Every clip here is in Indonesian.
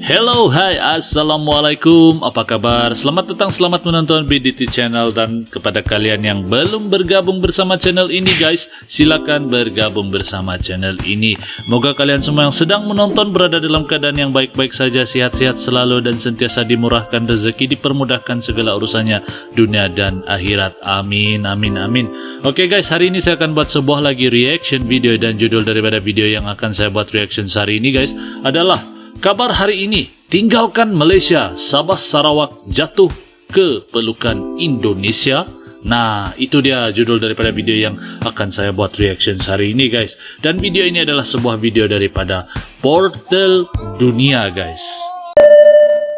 Hello, hai, assalamualaikum, apa kabar? Selamat datang, selamat menonton BDT Channel. Dan kepada kalian yang belum bergabung bersama channel ini guys, silakan bergabung bersama channel ini. Moga kalian semua yang sedang menonton berada dalam keadaan yang baik-baik saja, sehat-sehat selalu, dan sentiasa dimurahkan rezeki, dipermudahkan segala urusannya dunia dan akhirat. Amin, amin, amin. Oke guys, hari ini saya akan buat sebuah lagi reaction video, dan judul daripada video yang akan saya buat reaction hari ini guys adalah kabar hari ini, tinggalkan Malaysia, Sabah Sarawak jatuh ke pelukan Indonesia. Nah, itu dia judul daripada video yang akan saya buat reaction hari ini guys. Dan video ini adalah sebuah video daripada Portal Dunia guys.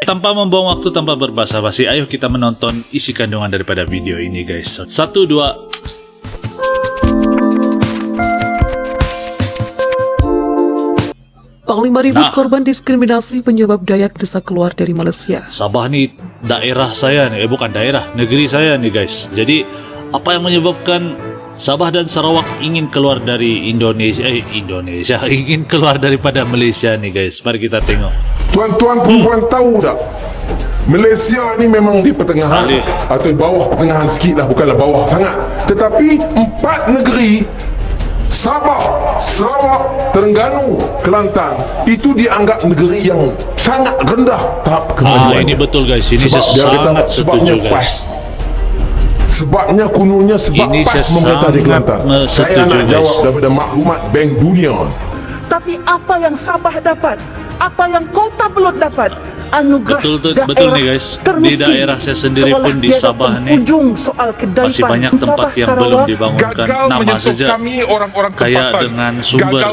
Tanpa membuang waktu, tanpa berbasa-basi, ayo kita menonton isi kandungan daripada video ini guys. 1, 2. Panglima ribut korban diskriminasi penyebab Dayak desa keluar dari Malaysia. Sabah nih daerah saya nih, bukan daerah, negeri saya nih guys. Jadi apa yang menyebabkan Sabah dan Sarawak ingin keluar dari Indonesia, ingin keluar daripada Malaysia nih guys. Mari kita tengok. Tuan-tuan perempuan tahu tak? Malaysia ni memang di pertengahan atau bawah pertengahan sikit lah, bukanlah bawah sangat. Tetapi 4 negeri, Sabah, Sarawak, Terengganu, Kelantan, itu dianggap negeri yang sangat rendah tahap kemajuan. Ini betul guys, ini saya sangat setuju guys. Sebabnya kunurnya sebab ini pas memerintah di Kelantan. Saya nak jawab daripada maklumat Bank Dunia. Tapi apa yang Sabah dapat? Apa yang kota belum dapat? Anugerah betul nih guys, di daerah saya sendiri pun di Sabah nih masih banyak tempat yang belum dibangunkan. Nama saja kaya dengan sumber,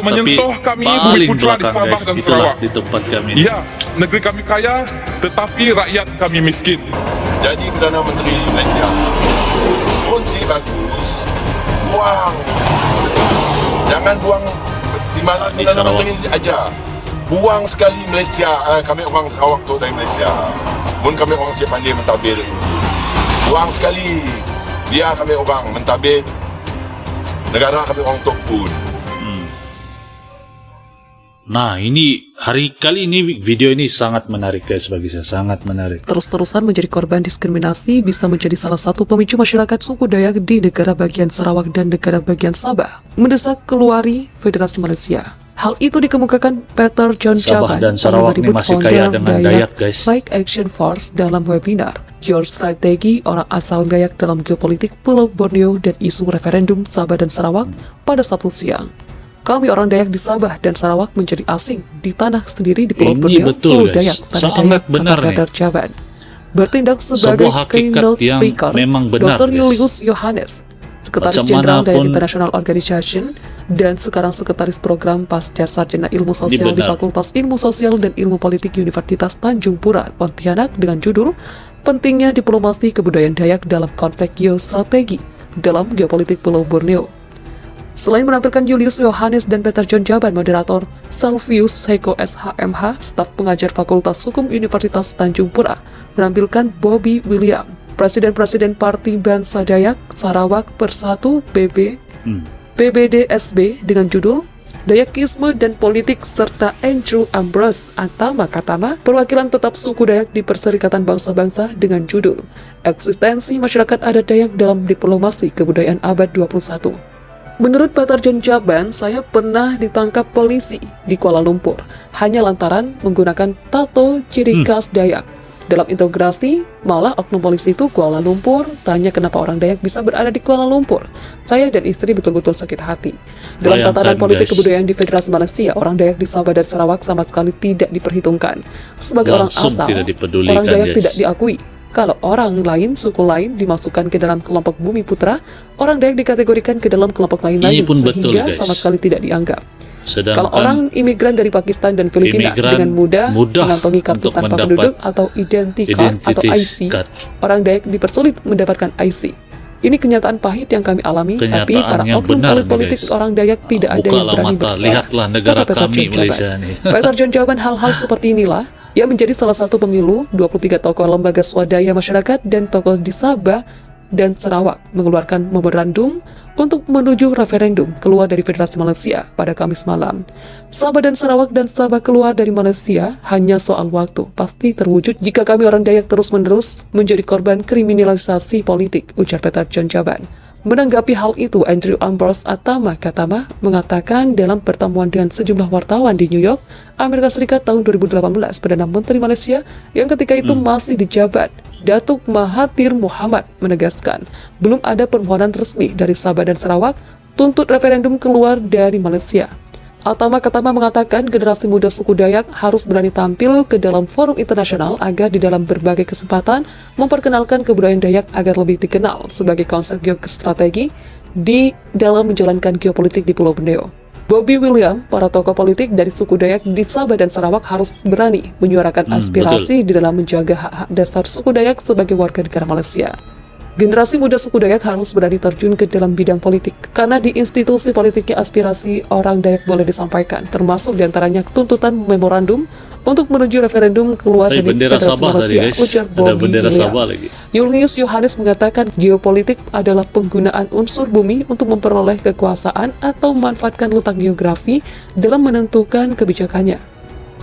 tapi paling belakang guys, itulah di tempat kami. Ya, negeri kami kaya tetapi rakyat kami miskin. Jadi Perdana Menteri Malaysia, kunci bagus, buang, jangan buang di mana Perdana Menteri aja. Buang sekali Malaysia, kami orang Sarawak tu dari Malaysia. Mun kami orang siap pandai mentadbir. Buang sekali. Biar kami orang mentadbir. Negara kami orang tok pun. Nah, ini kali ini video ini sangat menarik guys, bagi saya sangat menarik. Terus-terusan menjadi korban diskriminasi bisa menjadi salah satu pemicu masyarakat suku Dayak di negara bagian Sarawak dan negara bagian Sabah mendesak keluari Federasi Malaysia. Hal itu dikemukakan Peter John Sabah Chaban, dan Sarawak ini masih kaya dengan Dayak guys. Right Action Force dalam webinar Your Strategi Orang Asal Dayak dalam Geopolitik Pulau Borneo dan Isu Referendum Sabah dan Sarawak pada Sabtu siang. Kami orang Dayak di Sabah dan Sarawak menjadi asing di tanah sendiri di Pulau Borneo, Pulau Dayak, tanah Dayak, kata Peter Chaban. Bertindak sebagai keynote speaker, Dr. Julius Yohanes, Sekretaris Jenderal Dayak International Organization dan sekarang Sekretaris Program Pasca Sarjana Ilmu Sosial di Fakultas Ilmu Sosial dan Ilmu Politik Universitas Tanjung Pura, Pontianak dengan judul Pentingnya Diplomasi Kebudayaan Dayak dalam Konflik Geostrategi dalam Geopolitik Pulau Borneo. Selain menampilkan Julius Yohanes dan Peter John Chaban, moderator Salvius Seiko SHMH, staf pengajar Fakultas Hukum Universitas Tanjung Pura, menampilkan Bobby William, Presiden Parti Bangsa Dayak Sarawak Bersatu PBDSB dengan judul Dayakisme dan Politik, serta Andrew Ambrose Atama Katama, perwakilan tetap suku Dayak di Perserikatan Bangsa-Bangsa dengan judul Eksistensi Masyarakat Adat Dayak dalam Diplomasi Kebudayaan Abad 21. Menurut Peter John Chaban, saya pernah ditangkap polisi di Kuala Lumpur hanya lantaran menggunakan tato ciri khas Dayak. Dalam integrasi, malah oknum polisi itu Kuala Lumpur tanya kenapa orang Dayak bisa berada di Kuala Lumpur. Saya dan istri betul-betul sakit hati. Dalam tatanan politik kebudayaan di Federasi Malaysia, orang Dayak di Sabah dan Sarawak sama sekali tidak diperhitungkan. Sebagai orang asal, orang Dayak tidak diakui. Kalau orang lain, suku lain dimasukkan ke dalam kelompok Bumi Putra, orang Dayak dikategorikan ke dalam kelompok lain sehingga sama sekali tidak dianggap. Kalau orang imigran dari Pakistan dan Filipina dengan mudah mengantongi kartu tanpa penduduk atau identity card atau IC, orang Dayak dipersulit mendapatkan IC. Ini kenyataan pahit yang kami alami, tapi para oknum elit politik orang Dayak tidak ada yang berani bersuara. Kata Peter John Chaban. Peter John Chaban, hal-hal seperti inilah yang menjadi salah satu pemilu 23 tokoh lembaga swadaya masyarakat dan tokoh di Sabah dan Sarawak mengeluarkan memorandum untuk menuju referendum keluar dari Federasi Malaysia pada Kamis malam. Sabah dan Sarawak dan Sabah keluar dari Malaysia hanya soal waktu, pasti terwujud jika kami orang Dayak terus-menerus menjadi korban kriminalisasi politik, ujar Peter John Jaban. Menanggapi hal itu, Andrew Ambrose Atama Katama mengatakan dalam pertemuan dengan sejumlah wartawan di New York, Amerika Serikat tahun 2018, Perdana Menteri Malaysia yang ketika itu masih dijabat, Datuk Mahathir Mohamad menegaskan, belum ada permohonan resmi dari Sabah dan Sarawak tuntut referendum keluar dari Malaysia. Atama Katama mengatakan generasi muda suku Dayak harus berani tampil ke dalam forum internasional agar di dalam berbagai kesempatan memperkenalkan kebudayaan Dayak agar lebih dikenal sebagai konsep geostrategi di dalam menjalankan geopolitik di Pulau Borneo. Bobby William, para tokoh politik dari suku Dayak di Sabah dan Sarawak harus berani menyuarakan aspirasi di dalam menjaga hak-hak dasar suku Dayak sebagai warga negara Malaysia. Generasi muda suku Dayak harus berani terjun ke dalam bidang politik, karena di institusi politiknya aspirasi orang Dayak boleh disampaikan, termasuk diantaranya tuntutan memorandum untuk menuju referendum keluar dari bendera Federasi Sabah Malaysia, tadi, guys. ujar Ada Bobby bendera William. Sabah lagi. Julius Yohanes mengatakan geopolitik adalah penggunaan unsur bumi untuk memperoleh kekuasaan atau memanfaatkan letak geografi dalam menentukan kebijakannya.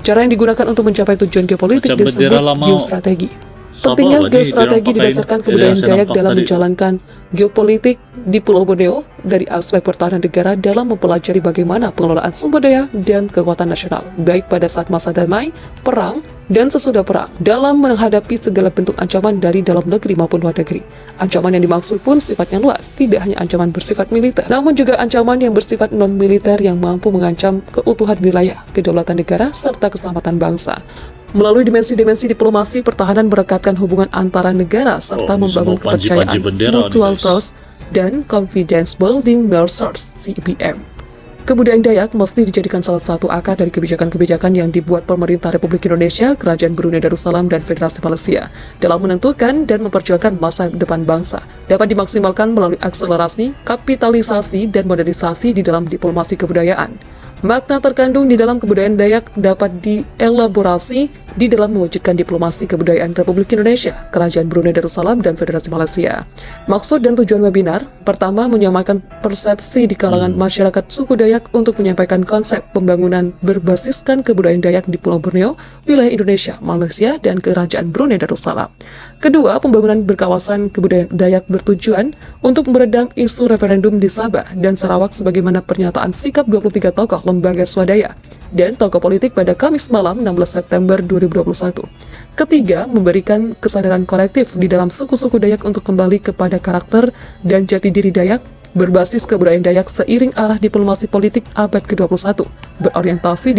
Cara yang digunakan untuk mencapai tujuan geopolitik Macam disebut bendera lama geostrategi. Sabah Pentingnya lah, geostrategi dia didasarkan nampakin kebudayaan saya Dayak nampak dalam tadi. menjalankan geopolitik di Pulau Borneo dari aspek pertahanan negara dalam mempelajari bagaimana pengelolaan sumber daya dan kekuatan nasional, baik pada saat masa damai, perang, dan sesudah perang, dalam menghadapi segala bentuk ancaman dari dalam negeri maupun luar negeri. Ancaman yang dimaksud pun sifatnya luas, tidak hanya ancaman bersifat militer, namun juga ancaman yang bersifat non-militer yang mampu mengancam keutuhan wilayah, kedaulatan negara, serta keselamatan bangsa. Melalui dimensi-dimensi diplomasi, pertahanan merekatkan hubungan antara negara serta ini membangun semua panji-panji kepercayaan, bendera nih, mutual guys. trust, dan confidence building measures (CBM). Kebudayaan Dayak mesti dijadikan salah satu akar dari kebijakan-kebijakan yang dibuat pemerintah Republik Indonesia, Kerajaan Brunei Darussalam, dan Federasi Malaysia dalam menentukan dan memperjuangkan masa depan bangsa, dapat dimaksimalkan melalui akselerasi, kapitalisasi, dan modernisasi di dalam diplomasi kebudayaan. Makna terkandung di dalam kebudayaan Dayak dapat dielaborasi di dalam mewujudkan diplomasi kebudayaan Republik Indonesia, Kerajaan Brunei Darussalam, dan Federasi Malaysia. Maksud dan tujuan webinar, pertama, menyamakan persepsi di kalangan masyarakat suku Dayak untuk menyampaikan konsep pembangunan berbasiskan kebudayaan Dayak di Pulau Borneo, wilayah Indonesia, Malaysia, dan Kerajaan Brunei Darussalam. Kedua, pembangunan berkawasan kebudayaan Dayak bertujuan untuk meredam isu referendum di Sabah dan Sarawak sebagaimana pernyataan sikap 23 tokoh lembaga swadaya dan tokoh politik pada Kamis malam 16 September 2021. Ketiga, memberikan kesadaran kolektif di dalam suku-suku Dayak untuk kembali kepada karakter dan jati diri Dayak berbasis kebudayaan Dayak seiring arah diplomasi politik abad ke-21, berorientasi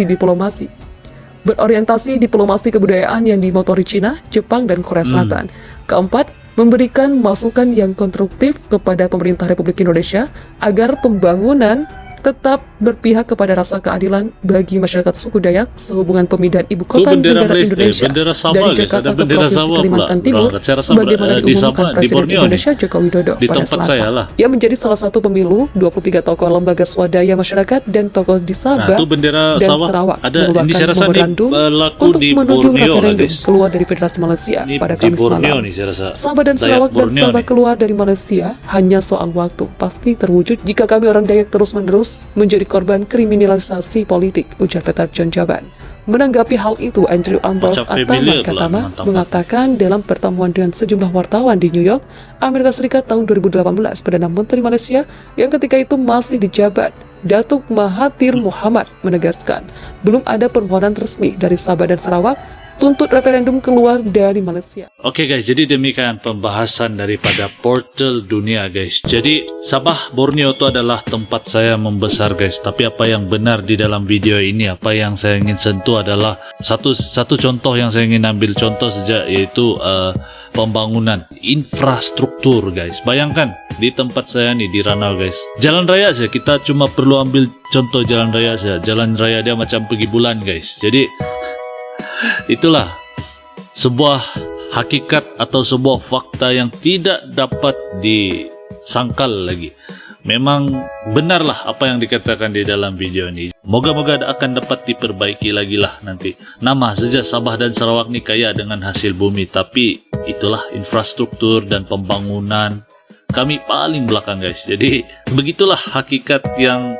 diplomasi kebudayaan yang dimotori Cina, Jepang, dan Korea Selatan. Keempat, memberikan masukan yang konstruktif kepada pemerintah Republik Indonesia agar pembangunan tetap berpihak kepada rasa keadilan bagi masyarakat suku Dayak sehubungan pemindahan ibu kota bendera negara Indonesia bendera Sabah, dari guys. Jakarta Ada ke bendera Provinsi Sabah Kalimantan pula. Timur Saya rasa sebagaimana di diumumkan Sabah, di Presiden Borneo Indonesia Joko Widodo Di pada tempat Selasa. saya lah. Ia menjadi salah satu pemilu 23 tokoh lembaga swadaya masyarakat dan tokoh di Sabah Nah, itu bendera dan Sabah. Sarawak Ada, ini mengeluarkan saya rasa ini memorandum berlaku untuk di menuju Borneo lah, referendum guys. keluar dari Federasi Malaysia Ini pada di Kamis Borneo malam. nih saya rasa. Sabah dan Dayak Sarawak dan Borneo Sabah nih. keluar dari Malaysia hanya soal waktu, pasti terwujud jika kami orang Dayak terus-menerus menjadi korban kriminalisasi politik, ujar Peter John Jaban. Menanggapi hal itu, Andrew Ambrose Macam Atama familiar pula, Katama mantap. mengatakan dalam pertemuan dengan sejumlah wartawan di New York, Amerika Serikat tahun 2018, Perdana Menteri Malaysia yang ketika itu masih dijabat, Datuk Mahathir Mohamad menegaskan, belum ada permohonan resmi dari Sabah dan Sarawak tuntut referendum keluar dari Malaysia. Oke guys, jadi demikian pembahasan daripada portal dunia guys. Jadi Sabah Borneo itu adalah tempat saya membesar guys. Tapi apa yang benar di dalam video ini, apa yang saya ingin sentuh adalah satu contoh yang saya ingin ambil contoh saja, yaitu pembangunan infrastruktur guys. Bayangkan di tempat saya nih di Ranau guys, jalan raya saja kita cuma perlu ambil contoh jalan raya saja. Jalan raya dia macam pergi bulan guys. Jadi itulah sebuah hakikat atau sebuah fakta yang tidak dapat disangkal lagi. Memang benarlah apa yang dikatakan di dalam video ini. Moga-moga akan dapat diperbaiki lagi lah nanti. Nama saja Sabah dan Sarawak ni kaya dengan hasil bumi, tapi itulah infrastruktur dan pembangunan kami paling belakang guys. Jadi begitulah hakikat yang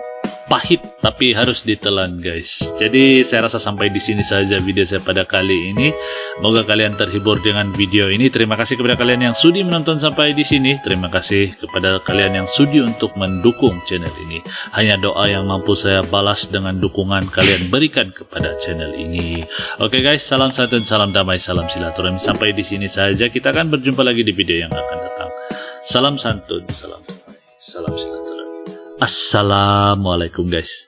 pahit tapi harus ditelan guys. Jadi saya rasa sampai di sini saja video saya pada kali ini. Semoga kalian terhibur dengan video ini. Terima kasih kepada kalian yang sudi menonton sampai di sini. Terima kasih kepada kalian yang sudi untuk mendukung channel ini. Hanya doa yang mampu saya balas dengan dukungan kalian berikan kepada channel ini. Oke guys, salam santun, salam damai, salam silaturahmi. Sampai di sini saja. Kita akan berjumpa lagi di video yang akan datang. Salam santun, salam damai, salam silaturahmi. Assalamualaikum guys.